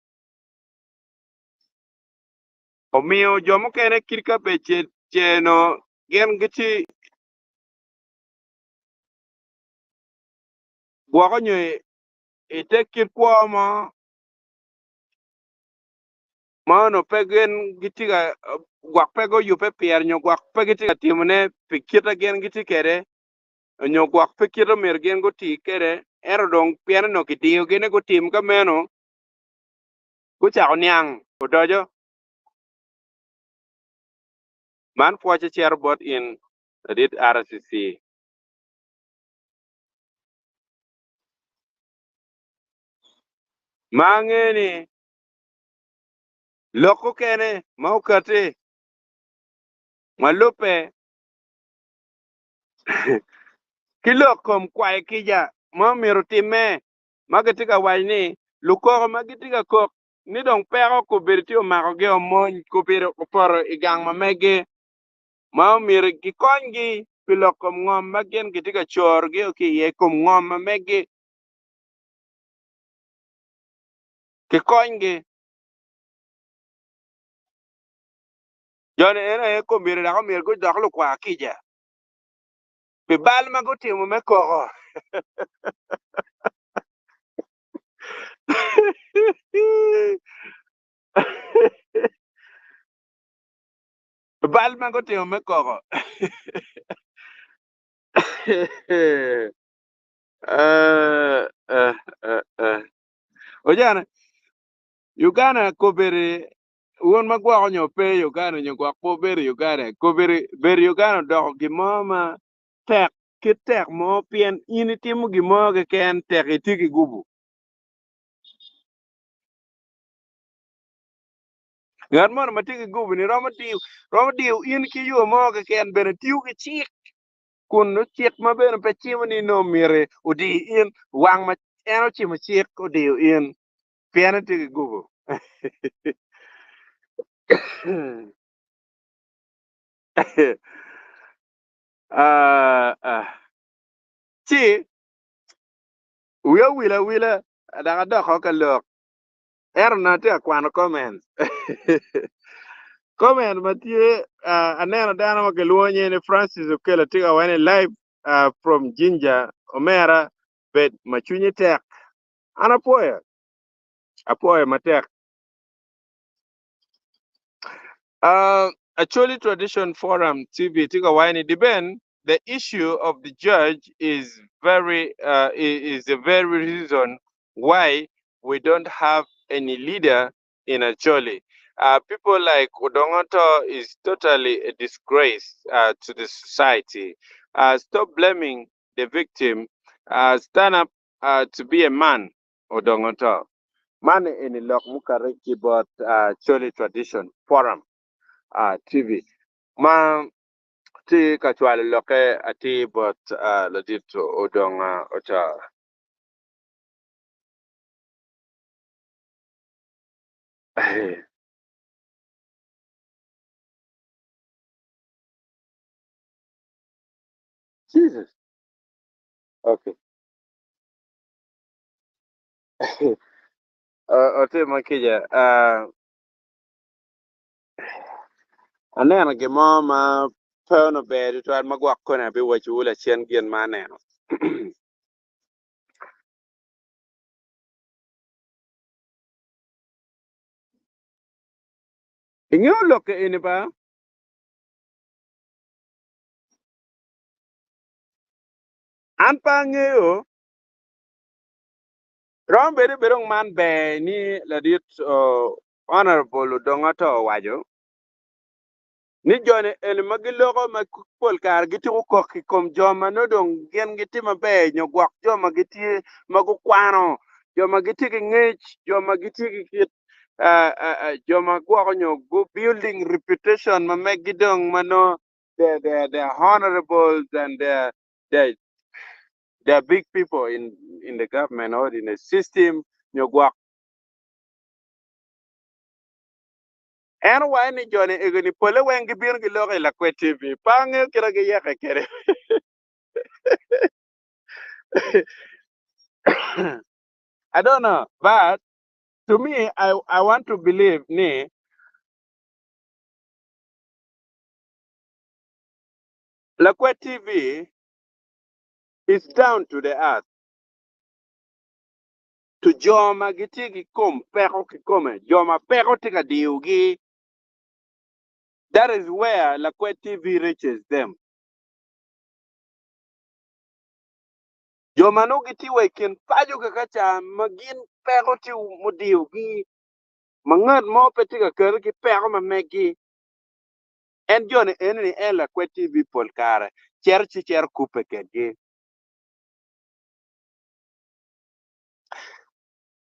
omiyo jomo kene kirka be cheno gen giti gwako nyo ite kir kwa ma no pegen giti ga gwak pego yupe pier nyo gwak pegiti ga timune pikita gen giti kere nyo gwak pikita mer gen go ti kere ero dong pier no kitiyo gene go tim ka meno ku chao niang odojo man poche chair bot in did RCC mangeni loko kene maukate malupe kilokom kwai kija mamiru time magatika wajni lukoro magitika kok ni dong pero ko bertio mako ge omony ko bero ko poro igang mamege mamiru gikongi pilokom ngom magen gitika chor ge okiye kom ngom mamege kikongi jone ene ko miru da ko miru go daklo kwa kija pe bal mago timo me koko bal mago timo me koko ojana Uganda ko bere won magwa onyo pe Uganda nyo gwa ko bere Uganda ko bere Uganda do gimoma tek kitek mo pien ini timo gimo ke ken tek itiki gubu ngar mo matiki gubu ni romo diu in ki yo mo ke ken bere tiu ki chik kun no chik ma bere pe chimo ni no mire odi in wang ma eno chimo chik odi in piano tigi gubo. Chi wila daga doko ka lok na te kwano comment. Comment matie aneno dano ma keluonye ni Francis Okelo tiga wane live from Jinja Omera bet machunyi tek. An apoya matek. Acholi Tradition Forum TV tiga wane deben. The issue of the judge is is the very reason why we don't have any leader in Acholi. People like Odongoto is totally a disgrace to the society. Stop blaming the victim. Stand up to be a man, Odongoto. Man in the Lok Mukareki but Choli Tradition Forum TV. Man ti kachwal loke ati but ladit odong ota. Jesus. Okay. Ote makija. Anena ke mama peono bed to magwak kona be wachula chien gien maneno. Inyo loke ini ba? Anpa ngeo. Romberi berong man be ni ladit honorable dongato wajo. Ni jone el magiloko makupol kar gitu ko kom joma no dong gen giti mabe nyogwak joma giti magukwano joma giti ngech joma giti kit joma gwako nyo go building reputation ma megidong mano the honorables and the big people in the government or in the system nyogwak. En why ni jone egoni pole wengi bir gi loke la kwe TV. Pange kira gi yaka kere. I don't know, but to me, I want to believe ni la kwe TV is down to the earth. To joma giti gi kom peko ki kome joma peko tika diugi. That is where la kwe TV reaches them. Joma no giti wekin pajo kakacha magin peko ti mudiugi. Mangat mo petika kere ki peko mamegi. En jone enni en la kwe TV polkara. Cher kupe kegi.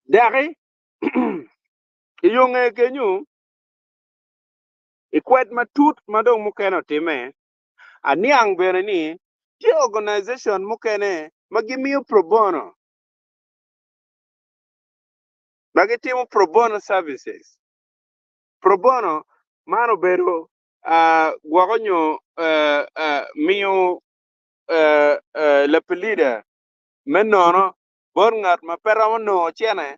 Dari, iyonge kenyu, ikwet matut madong mukeno time, aniang bene ni, ti organization mukene magimiyo pro bono. Magitimo pro bono services. Pro bono, mano bero, gwagonyo miyo lepelida menono, borngat ma peramo no chene,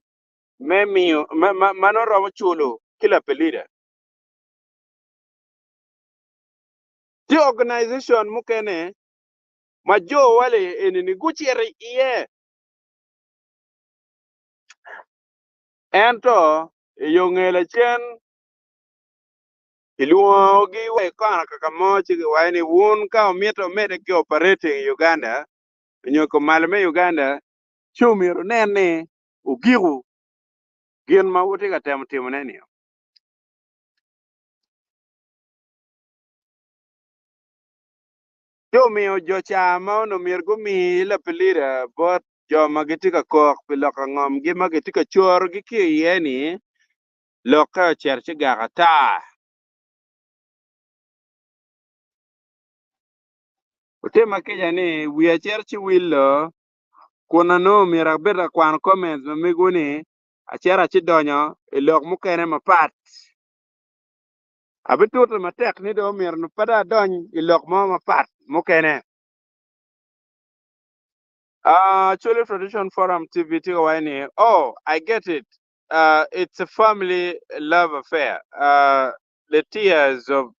me miyo, mano romo chulo kila pelida. Ti organization mukene majo wale enini guchiere iye ento yongele chen iluogi we kana kaka mochi waini wun ka omieto mede ki operating Uganda nyoko malme Uganda chumiro nene ugiru gin ma wuti ka temo timo neni chumio jocha ma ono mirgo mi la pelira bot jo magitika kok piloka ngom gi magitika chor gi ki yeni loka cherche gaga ta utema kija ni wiya cherche willo kuna no mira beta kwan comments ma miguni achera chi donyo ilok mukene mapat abitut matek ni do mir no pada dony ilok mo mapat mukene Acholi Tradition Forum TVT wine. Oh, I get it. It's a family love affair. The tears of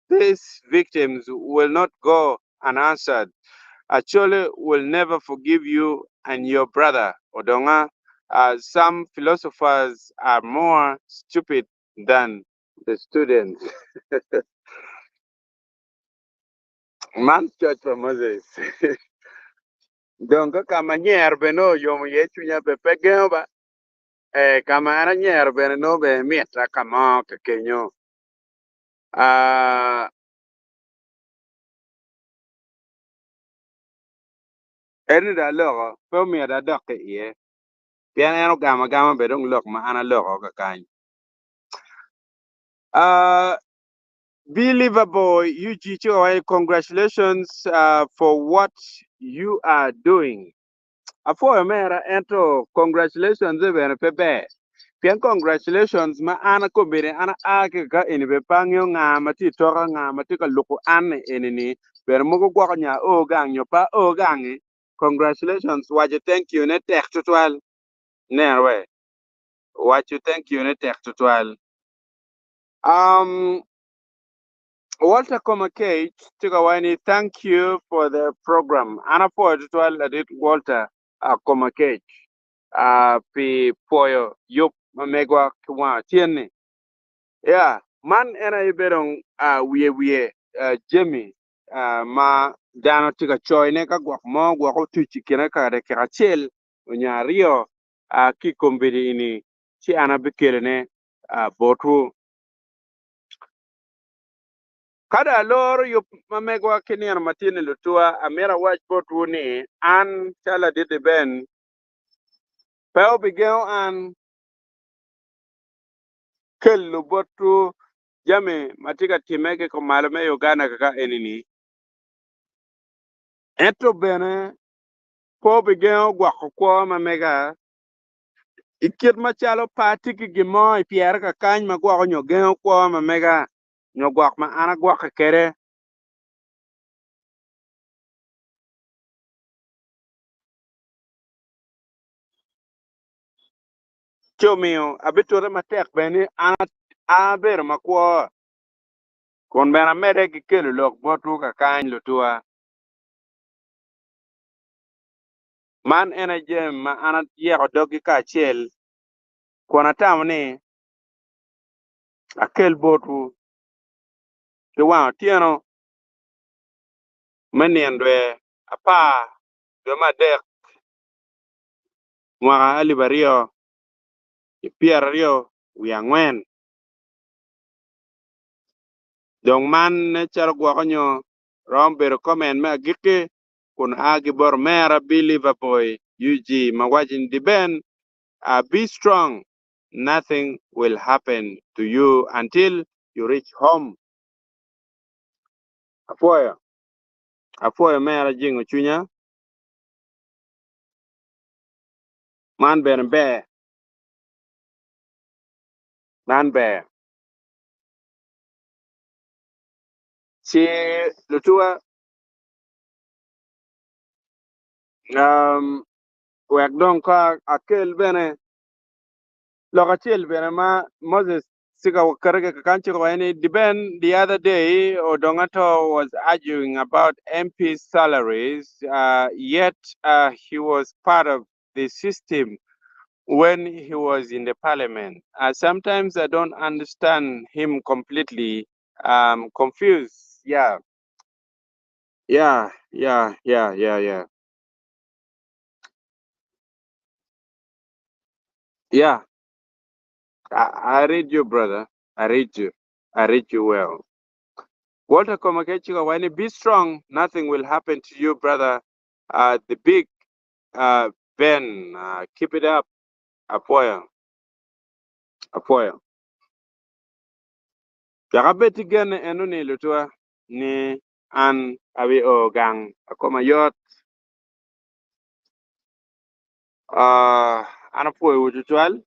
these victims will not go unanswered. Acholi will never forgive you and your brother, Odonga. Some philosophers are more stupid than the students. Man, church for Moses. Donga kama nyer beno yomu yechunya bepe ba. Kama ana nyer bene no be mieta kama kekenyo. Eni da logo, pe mi da doke ye. Pian eno gama be dong lok ma ana logo kakany. Believable, you Chicho, congratulations for what you are doing. Afo mera ento congratulations bene pepe. Pian congratulations ma ana kombere ana ake ka eni be pangyo nga mati toka nga mati ka luku ane eni ni ber mugo kwa nya o gang nyo pa o gangi congratulations waje thank you ne tek tutwal nerwe waje thank you ne tek tutwal um Walter Komakate Tigawani, thank you for the program ana po tutwal adit Walter Komakate pi poyo yup mamegwa kwa tieni. Yeah, man ena iberong wiye Jimmy ma dano tika choy ne ka gwak mo gwak o tuchi kina ka de ka chel nya rio ki kombidi ini chi ana bikele ne botu kada lor yup mamegwa kini ana matini lutua amera watch botu ni an chala didi ben peo bigeo an kellu botu jame matika timeke ko malume Uganda kaka enini ento bene po bigeo gwako kwa mamega ikit machalo pati ki gimo ipier ka kany ma gwako nyo geo kwa mamega nyo gwak ma ana gwaka kere chomio abitore matek beni ana aber makwo kon bena mede ki kelu lok botu ka kany lutua man ena jem ma ana yeko dogi ka chiel kona tam ni akel botu ki wang tieno menien dwe apa dwe ma dek mwaka alibario ipier rio wi ang'wen dong man ne chal gwako nyo rom bero komen me agike kun agi bor mera believable UG mawajin di ben be strong, nothing will happen to you until you reach home. Apoya mera jingo chunya man be si lutua wek don ka akel bene lokachel bene ma Moses sika karage kanchi ko any deben the other day Odongato was arguing about MP salaries yet he was part of the system when he was in the parliament. Sometimes I don't understand him completely. Confused. Yeah, yeah, yeah, yeah, yeah, yeah. Yeah, I read you, brother. I read you. I read you well. Walter Komakechiga, when you be strong, nothing will happen to you, brother. The big Ben, keep it up. Apoya, apoya. Yakabeti gen enuni lutua ni an abi o gang akoma yot ana po utual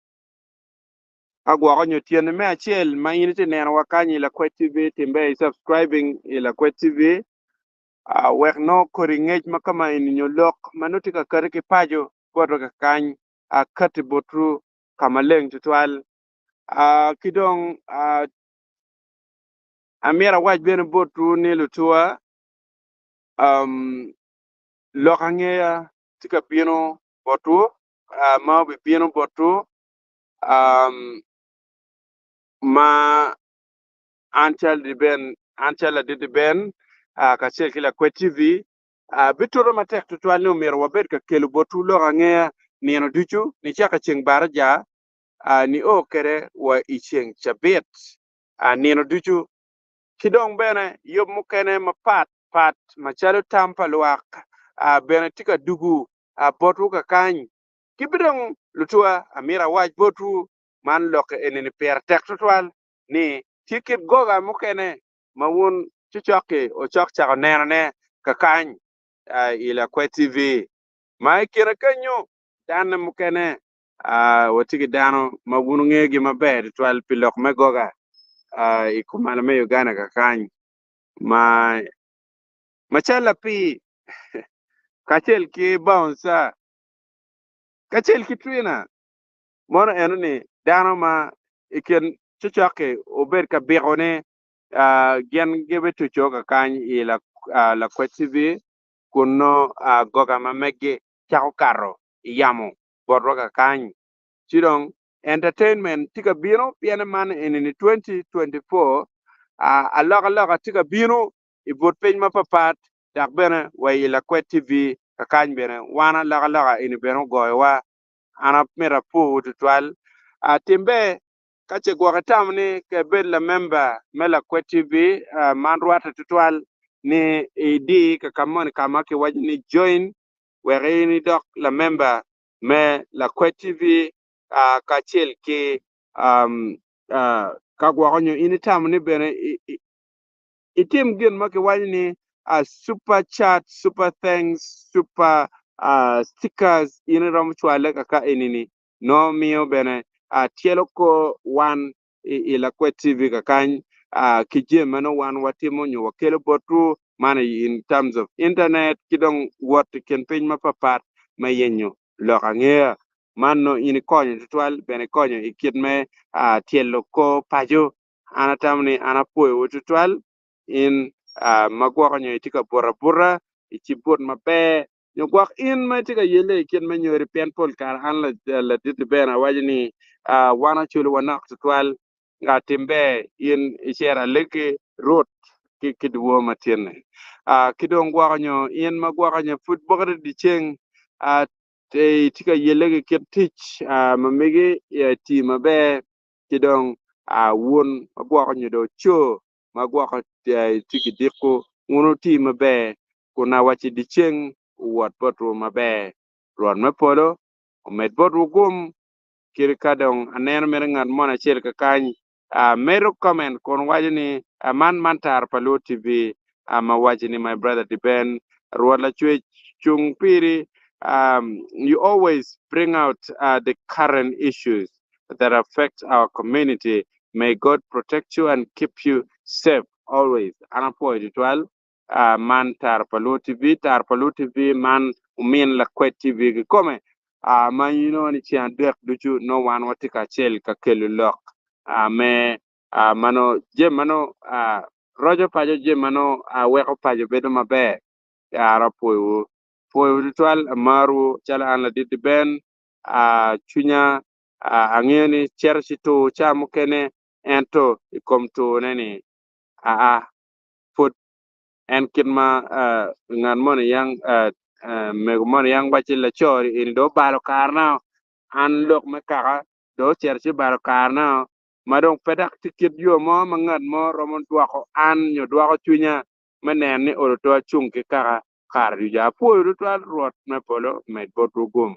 agwa ko nyotien me achiel ma in ti neno wakanyi la Kwet TV timbe subscribing ila Kwet TV wek no koringej makama in nyolok manutika kariki pajo bodo ka kany kati botru kamaleng tutual kidong amira waj bene botru ni lutua lokangeya tika pino botru ma bi pino botru ma anchal di ben ka chel kila Kwet TV bitoro matek tutual ni umira wabed ka kelu botru lokangeya nieno duchu ni chaka cheng baraja ni o kere wa icheng chabet nieno duchu kidong bene yob mukene pat machalo tampa luak bene tika dugu botu ka kany kibidong lutua amira waj botu man lok enini per tek tutwal ni tikit goga mukene mawun chuchoki o chok chako neno ne ka kany ila Kwet TV mai kira kanyo dan mukene watiki dano mawun ngegi maber twal pilok me goga ikumana me Uganda ka kany machala pi kachel ki bouncer kachel ki twina mono enoni dano ma iken chuchoke ober ka bigone gen gebe tucho ka kany ila la Kwet TV kuno goga mamege chako karo yamo bodro ka kany chidong entertainment tika bino piene man in 2024 aloka tika bino ibot piny mapapat dak bene wa ila Kwet TV ka kany bene wana loka ini bene goywa ana mera pu tutwal timbe kache gwa tamni ke bed la member mela Kwet TV man ruata tutwal ni idi ka kamon kama ke wajni join were ni dok la member me la Kwet TV kachel ki ka gwa nyo ini tamni bene itim gin make wajni super chat, super thanks, super stickers ini rom chwale kaka inini no mio bene tielo ko wan ila Kwet TV kakany kije mano wan watimo nyo wakelo botu mana in terms of internet kidong what ken piny mapapat mayenyo loka ngea mano ini konyo tutwal bene konyo ikit me tielo ko pajo anatamni anapoe tutwal in magwako nyo itika bora ichibot mabe nyo gwak in ma itika yele ikit me nyori pen pol kar an la diti bena wajini wana chulu wanak tutwal timbe in ishera leke rot kiduwo matine kidong gwako nyo in magwako nyo football di cheng te tika yele ke tich mamege ti mabe kidong won magwako nyo do cho magwako tiki diko uno ti mabe kuna wachi di cheng wat potro mabe ron mapolo omed potro gum kiri kadong anen mere ngat mona chel ka kany mero comment kon wajini man tar Palo TV ma wajini my brother Diben ruola chwe chung piri you always bring out the current issues that affect our community. May God protect you and keep you safe always. Anapo editwal man tar Palo TV man umin la Kwet TV come man you know ni chian dek duchu no one watika chel ka kelu lok me mano je mano rojo pajo je mano weko pajo bedo mabe ara poyo ritual maru chala an la didi ben chunya angeni cherchi to chamu kene ento ikom to neni put en kinma ngan mon yang me mon yang bachi la chori in do balo karna an lok me kaka do cherchi balo karna madong pedak tikit yo mo mangat mo romon duako an nyo duako chunya menen ni oro to chung ki kaka kar yu ja po ru to rot me polo me botu gum